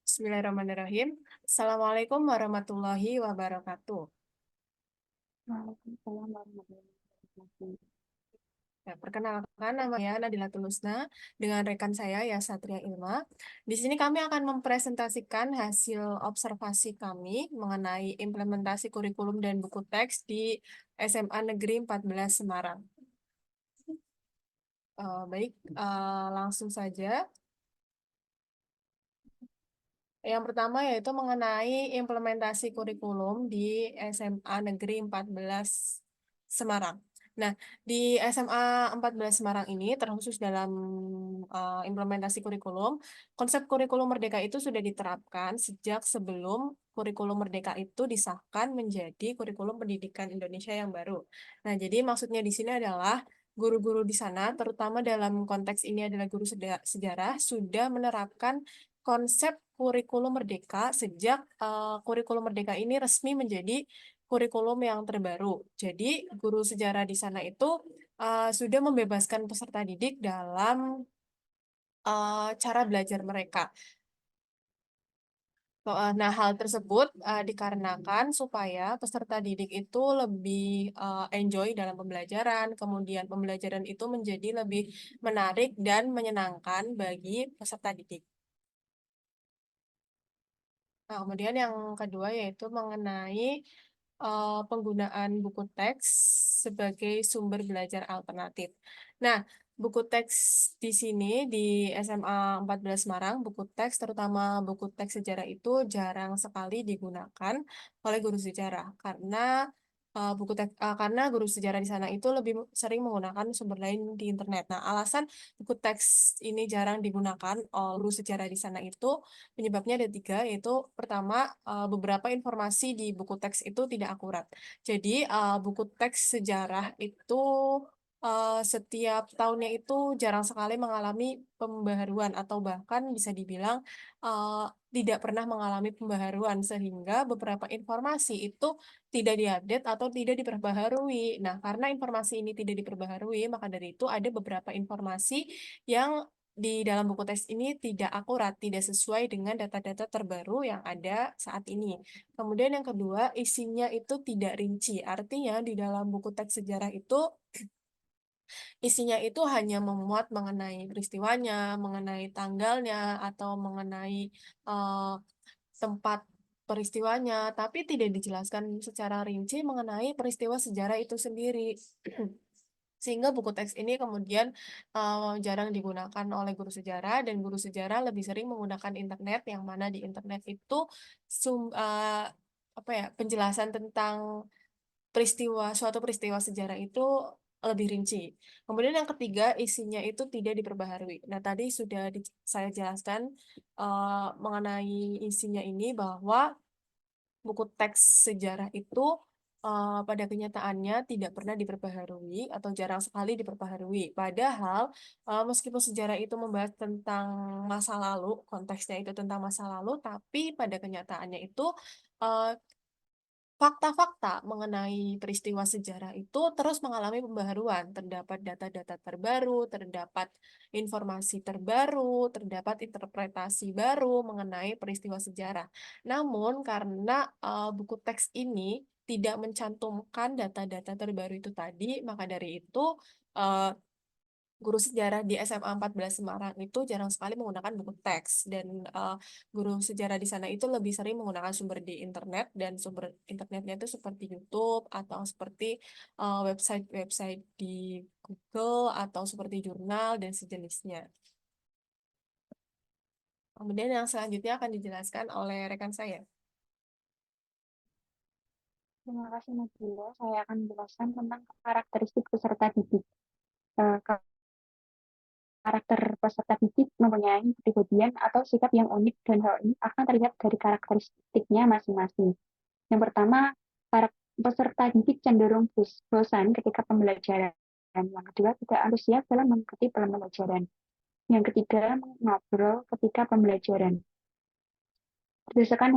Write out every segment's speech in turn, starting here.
Bismillahirrahmanirrahim. Assalamualaikum warahmatullahi wabarakatuh. Waalaikumsalam warahmatullahi wabarakatuh. Ya, perkenalkan nama saya Nadila Tulusna dengan rekan saya ya Satria Ilma. Di sini kami akan mempresentasikan hasil observasi kami mengenai implementasi kurikulum dan buku teks di SMA Negeri 14 Semarang. Baik, langsung saja. Yang pertama yaitu mengenai implementasi kurikulum di SMA Negeri 14 Semarang. Nah, di SMA 14 Semarang ini terkhusus dalam implementasi kurikulum, konsep kurikulum merdeka itu sudah diterapkan sejak sebelum kurikulum merdeka itu disahkan menjadi kurikulum pendidikan Indonesia yang baru. Nah, jadi maksudnya di sini adalah guru-guru di sana, terutama dalam konteks ini adalah guru sejarah, sudah menerapkan konsep kurikulum merdeka sejak kurikulum merdeka ini resmi menjadi kurikulum yang terbaru. Jadi, guru sejarah di sana itu sudah membebaskan peserta didik dalam cara belajar mereka. Nah, hal tersebut dikarenakan supaya peserta didik itu lebih enjoy dalam pembelajaran, kemudian pembelajaran itu menjadi lebih menarik dan menyenangkan bagi peserta didik. Nah, kemudian yang kedua yaitu mengenai penggunaan buku teks sebagai sumber belajar alternatif. Nah, buku teks di sini di SMA 14 Semarang, buku teks terutama buku teks sejarah itu jarang sekali digunakan oleh guru sejarah karena guru sejarah di sana itu lebih sering menggunakan sumber lain di internet. Nah, alasan buku teks ini jarang digunakan oleh guru sejarah di sana itu penyebabnya ada tiga, yaitu pertama, beberapa informasi di buku teks itu tidak akurat. Jadi, buku teks sejarah itu setiap tahunnya itu jarang sekali mengalami pembaharuan atau bahkan bisa dibilang eh, tidak pernah mengalami pembaharuan sehingga beberapa informasi itu tidak diupdate atau tidak diperbaharui. Nah, karena informasi ini tidak diperbaharui, maka dari itu ada beberapa informasi yang di dalam buku teks ini tidak akurat, tidak sesuai dengan data-data terbaru yang ada saat ini. Kemudian yang kedua, isinya itu tidak rinci. Artinya di dalam buku teks sejarah itu isinya itu hanya memuat mengenai peristiwanya, mengenai tanggalnya, atau mengenai eh, tempat peristiwanya, tapi tidak dijelaskan secara rinci mengenai peristiwa sejarah itu sendiri. Sehingga buku teks ini kemudian jarang digunakan oleh guru sejarah dan guru sejarah lebih sering menggunakan internet yang mana di internet itu apa ya penjelasan tentang suatu peristiwa sejarah itu lebih rinci. Kemudian yang ketiga isinya itu tidak diperbaharui. Nah tadi sudah saya jelaskan mengenai isinya ini bahwa buku teks sejarah itu pada kenyataannya tidak pernah diperbaharui atau jarang sekali diperbaharui. Padahal meskipun sejarah itu membahas tentang masa lalu, konteksnya itu tentang masa lalu, tapi pada kenyataannya itu eh, fakta-fakta mengenai peristiwa sejarah itu terus mengalami pembaharuan. Terdapat data-data terbaru, terdapat informasi terbaru, terdapat interpretasi baru mengenai peristiwa sejarah. Namun, karena buku teks ini tidak mencantumkan data-data terbaru itu tadi, maka dari itu eh, guru sejarah di SMA 14 Semarang itu jarang sekali menggunakan buku teks dan guru sejarah di sana itu lebih sering menggunakan sumber di internet dan sumber internetnya itu seperti YouTube atau seperti website-website di Google atau seperti jurnal dan sejenisnya. Kemudian yang selanjutnya akan dijelaskan oleh rekan saya. Terima kasih Nabila. Saya akan menjelaskan tentang karakteristik peserta didik. Karakter peserta didik mempunyai kepribadian atau sikap yang unik dan hal ini akan terlihat dari karakteristiknya masing-masing. Yang pertama, peserta didik cenderung bosan ketika pembelajaran. Yang kedua, tidak antusias dalam mengikuti pembelajaran. Yang ketiga, mengobrol ketika pembelajaran. Berdasarkan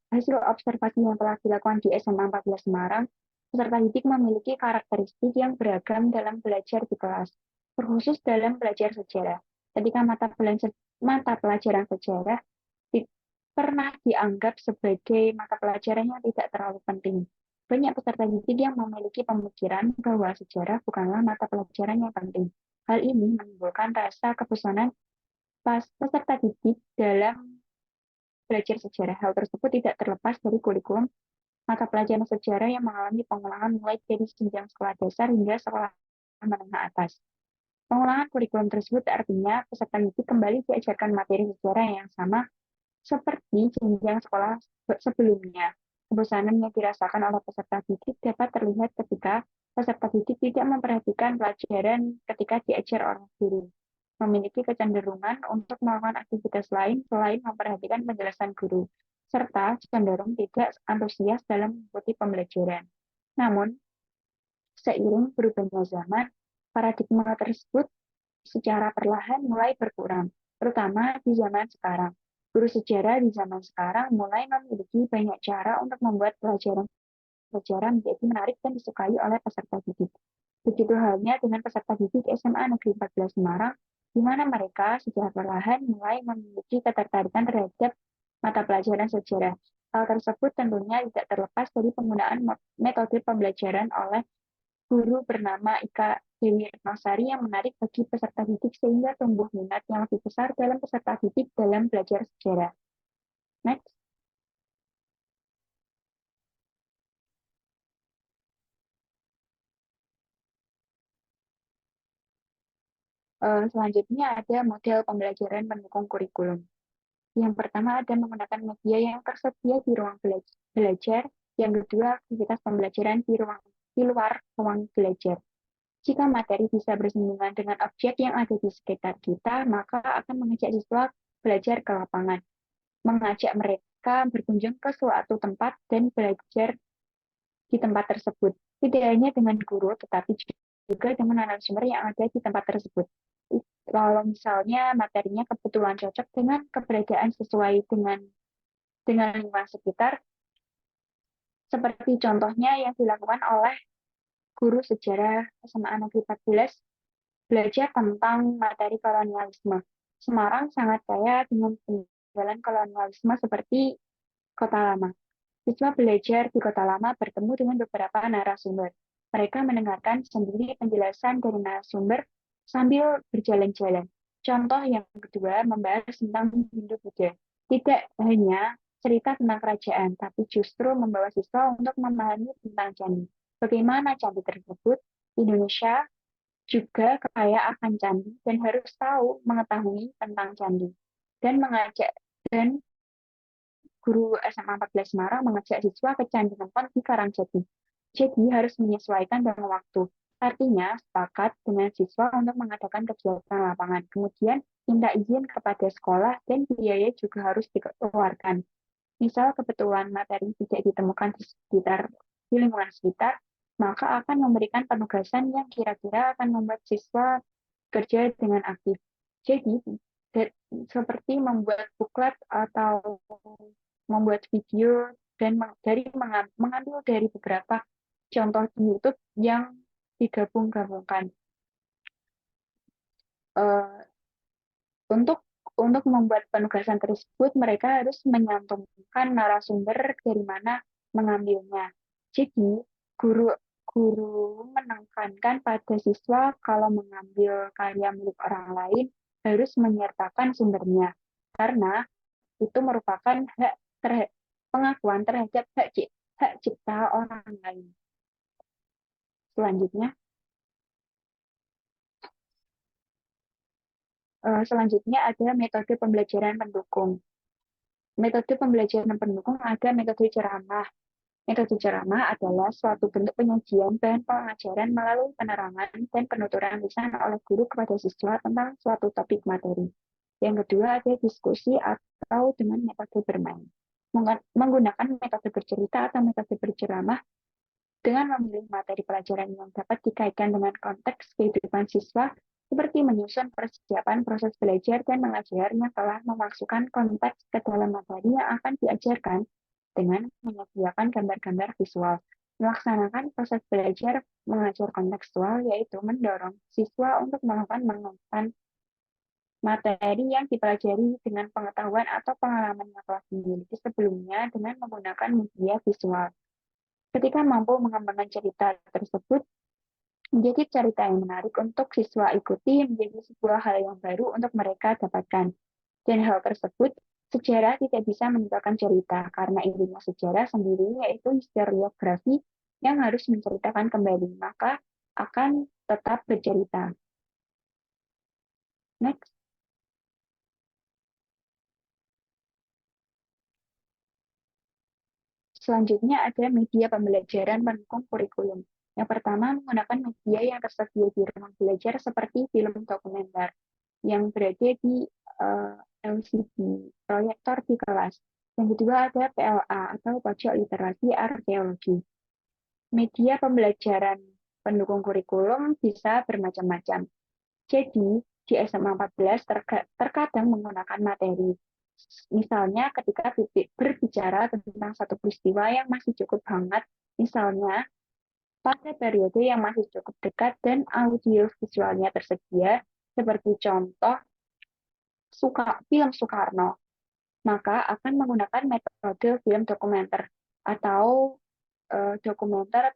hasil observasi yang telah dilakukan di SMA 14 Semarang, peserta didik memiliki karakteristik yang beragam dalam belajar di kelas, terkhusus dalam belajar sejarah. Ketika mata pelajaran sejarah, pernah dianggap sebagai mata pelajaran yang tidak terlalu penting. Banyak peserta didik yang memiliki pemikiran bahwa sejarah bukanlah mata pelajaran yang penting. Hal ini menimbulkan rasa kebosanan peserta didik dalam belajar sejarah. Hal tersebut tidak terlepas dari kurikulum mata pelajaran sejarah yang mengalami pengulangan mulai dari jenjang sekolah dasar hingga sekolah menengah atas. Pengulangan kurikulum tersebut artinya peserta didik kembali diajarkan materi sejarah yang sama seperti jenjang sekolah sebelumnya. Kebosanan yang dirasakan oleh peserta didik dapat terlihat ketika peserta didik tidak memperhatikan pelajaran ketika diajar oleh guru, memiliki kecenderungan untuk melakukan aktivitas lain selain memperhatikan penjelasan guru, serta cenderung tidak antusias dalam mengikuti pembelajaran. Namun, seiring berubahnya zaman, paradigma tersebut secara perlahan mulai berkurang, terutama di zaman sekarang. Guru sejarah di zaman sekarang mulai memiliki banyak cara untuk membuat pelajaran sejarah menjadi menarik dan disukai oleh peserta didik. Begitu halnya dengan peserta didik SMA Negeri 14 Semarang, di mana mereka secara perlahan mulai memiliki ketertarikan terhadap mata pelajaran sejarah. Hal tersebut tentunya tidak terlepas dari penggunaan metode pembelajaran oleh guru bernama Ika Dewi Retnosari yang menarik bagi peserta didik sehingga tumbuh minat yang lebih besar dalam peserta didik dalam belajar sejarah. Next. Selanjutnya ada model pembelajaran pendukung kurikulum. Yang pertama ada menggunakan media yang tersedia di ruang belajar. Yang kedua, aktivitas pembelajaran di luar ruang belajar. Jika materi bisa bersinggungan dengan objek yang ada di sekitar kita, maka akan mengajak siswa belajar ke lapangan, mengajak mereka berkunjung ke suatu tempat dan belajar di tempat tersebut. Tidak hanya dengan guru, tetapi juga dengan narasumber yang ada di tempat tersebut. Kalau misalnya materinya kebetulan cocok dengan keberadaan sesuai dengan lingkungan sekitar, seperti contohnya yang dilakukan oleh guru sejarah SMA Negeri 14 belajar tentang materi kolonialisme. Semarang sangat kaya dengan peninggalan kolonialisme seperti Kota Lama. Siswa belajar di Kota Lama bertemu dengan beberapa narasumber. Mereka mendengarkan sendiri penjelasan dari narasumber sambil berjalan-jalan. Contoh yang kedua membahas tentang Hindu-Buddha. Tidak hanya cerita tentang kerajaan, tapi justru membawa siswa untuk memahami tentang candi. Bagaimana candi tersebut? Indonesia juga kaya akan candi dan harus tahu mengetahui tentang candi. Dan mengajak dan guru SMA 14 Semarang mengajak siswa ke Candi Nempon di Karangjati. Jadi harus menyesuaikan dengan waktu. Artinya, sepakat dengan siswa untuk mengadakan kegiatan lapangan. Kemudian, minta izin kepada sekolah dan biaya juga harus dikeluarkan. Misal kebetulan materi tidak ditemukan di lingkungan sekitar, maka akan memberikan penugasan yang kira-kira akan membuat siswa kerja dengan aktif. Jadi, seperti membuat buklet atau membuat video dan mengambil dari beberapa contoh di YouTube yang digabung-gabungkan. Uh, untuk membuat penugasan tersebut, mereka harus menyantumkan narasumber dari mana mengambilnya. Jadi, guru guru menekankan pada siswa kalau mengambil karya milik orang lain harus menyertakan sumbernya, karena itu merupakan pengakuan terhadap hak cipta orang lain. Selanjutnya, ada metode pembelajaran pendukung. Metode pembelajaran pendukung ada metode ceramah. Metode ceramah adalah suatu bentuk penyajian bahan pengajaran melalui penerangan dan penuturan lisan oleh guru kepada siswa tentang suatu topik materi. Yang kedua ada diskusi atau dengan metode bermain. Menggunakan metode bercerita atau metode berceramah dengan memilih materi pelajaran yang dapat dikaitkan dengan konteks kehidupan siswa, seperti menyusun persiapan proses belajar dan mengajar yang telah memasukkan konteks ke dalam materi yang akan diajarkan dengan menyediakan gambar-gambar visual. Melaksanakan proses belajar mengajar kontekstual, yaitu mendorong siswa untuk melakukan materi yang dipelajari dengan pengetahuan atau pengalaman yang telah dimiliki sebelumnya dengan menggunakan media visual. Ketika mampu mengembangkan cerita tersebut menjadi cerita yang menarik untuk siswa ikuti, menjadi sebuah hal yang baru untuk mereka dapatkan. Dan hal tersebut, sejarah tidak bisa meninggalkan cerita, karena intinya sejarah sendiri yaitu historiografi yang harus menceritakan kembali, maka akan tetap bercerita. Next. Selanjutnya ada media pembelajaran pendukung kurikulum. Yang pertama, menggunakan media yang tersedia di ruang belajar seperti film dokumenter yang berada di LCD, proyektor di kelas. Yang kedua ada PLA atau pojok literasi arkeologi. Media pembelajaran pendukung kurikulum bisa bermacam-macam. Jadi, di SMA 14 terkadang menggunakan materi. Misalnya ketika berbicara tentang satu peristiwa yang masih cukup hangat, misalnya pada periode yang masih cukup dekat dan audio visualnya tersedia, seperti contoh film Soekarno, maka akan menggunakan metode film dokumenter atau dokumenter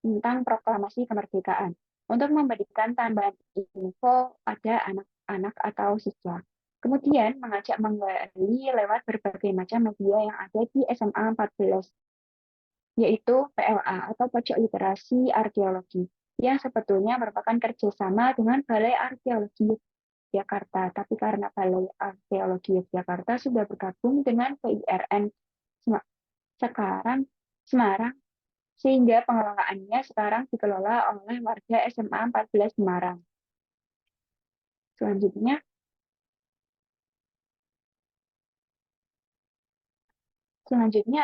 tentang proklamasi kemerdekaan untuk memberikan tambahan info pada anak-anak atau siswa. Kemudian mengajak menggali lewat berbagai macam media yang ada di SMA 14, yaitu PLA atau Pojok Literasi Arkeologi, yang sebetulnya merupakan kerjasama dengan Balai Arkeologi Yogyakarta. Tapi karena Balai Arkeologi Yogyakarta sudah bergabung dengan PIRN sekarang Semarang, sehingga pengelolaannya sekarang dikelola oleh warga SMA 14 Semarang. Selanjutnya,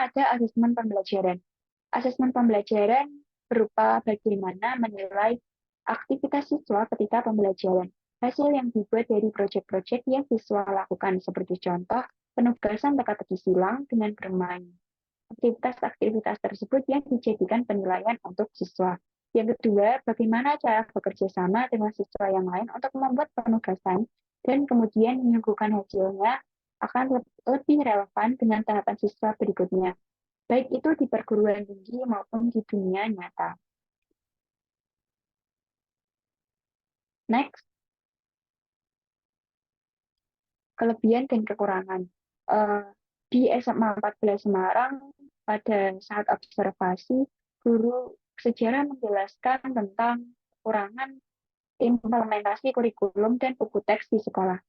ada asesmen pembelajaran. Asesmen pembelajaran berupa bagaimana menilai aktivitas siswa ketika pembelajaran. Hasil yang dibuat dari proyek-proyek yang siswa lakukan, seperti contoh penugasan teka-teki silang dengan bermain. Aktivitas-aktivitas tersebut yang dijadikan penilaian untuk siswa. Yang kedua, bagaimana cara bekerja sama dengan siswa yang lain untuk membuat penugasan dan kemudian menyuguhkan hasilnya akan lebih relevan dengan tahapan siswa berikutnya, baik itu di perguruan tinggi maupun di dunia nyata. Next, kelebihan dan kekurangan. Di SMA 14 Semarang, pada saat observasi, guru sejarah menjelaskan tentang kekurangan implementasi kurikulum dan buku teks di sekolah.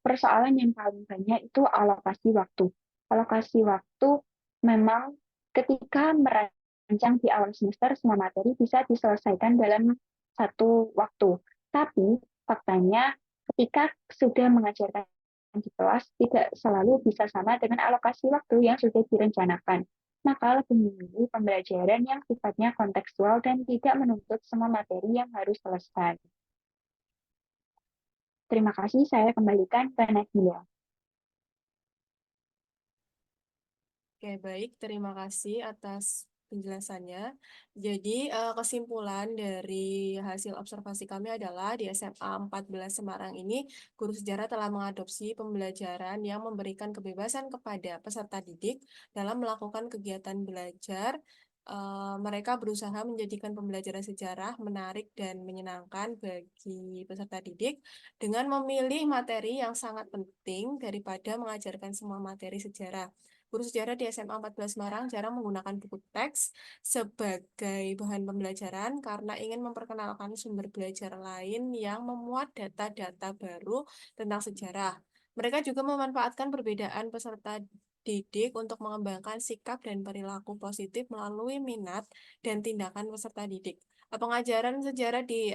Persoalan yang paling banyak itu alokasi waktu. Alokasi waktu memang ketika merancang di awal semester, semua materi bisa diselesaikan dalam satu waktu. Tapi faktanya ketika sudah mengajarkan di kelas tidak selalu bisa sama dengan alokasi waktu yang sudah direncanakan. Maka lebih memilih pembelajaran yang sifatnya kontekstual dan tidak menuntut semua materi yang harus selesai. Terima kasih, saya kembalikan ke Nabila. Oke, baik. Terima kasih atas penjelasannya. Jadi, kesimpulan dari hasil observasi kami adalah di SMA 14 Semarang ini, guru sejarah telah mengadopsi pembelajaran yang memberikan kebebasan kepada peserta didik dalam melakukan kegiatan belajar. Mereka berusaha menjadikan pembelajaran sejarah menarik dan menyenangkan bagi peserta didik dengan memilih materi yang sangat penting daripada mengajarkan semua materi sejarah. Guru sejarah di SMA 14 Semarang jarang menggunakan buku teks sebagai bahan pembelajaran karena ingin memperkenalkan sumber belajar lain yang memuat data-data baru tentang sejarah. Mereka juga memanfaatkan perbedaan peserta didik untuk mengembangkan sikap dan perilaku positif melalui minat dan tindakan peserta didik. Pengajaran sejarah di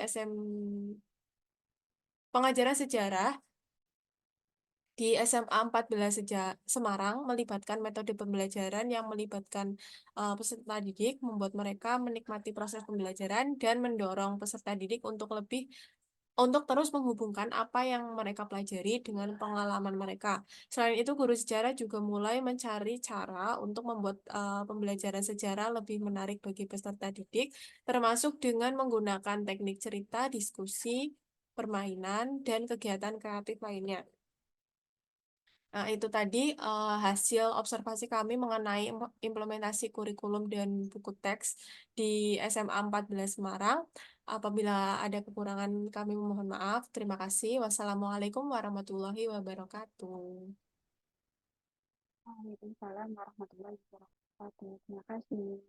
pengajaran sejarah di SMA 14 Semarang melibatkan metode pembelajaran yang melibatkan peserta didik, membuat mereka menikmati proses pembelajaran dan mendorong peserta didik untuk lebih untuk terus menghubungkan apa yang mereka pelajari dengan pengalaman mereka. Selain itu, guru sejarah juga mulai mencari cara untuk membuat pembelajaran sejarah lebih menarik bagi peserta didik, termasuk dengan menggunakan teknik cerita, diskusi, permainan, dan kegiatan kreatif lainnya. Nah, itu tadi hasil observasi kami mengenai implementasi kurikulum dan buku teks di SMA 14 Semarang. Apabila ada kekurangan, kami memohon maaf. Terima kasih. Wassalamualaikum warahmatullahi wabarakatuh. Waalaikumsalam warahmatullahi wabarakatuh. Terima kasih.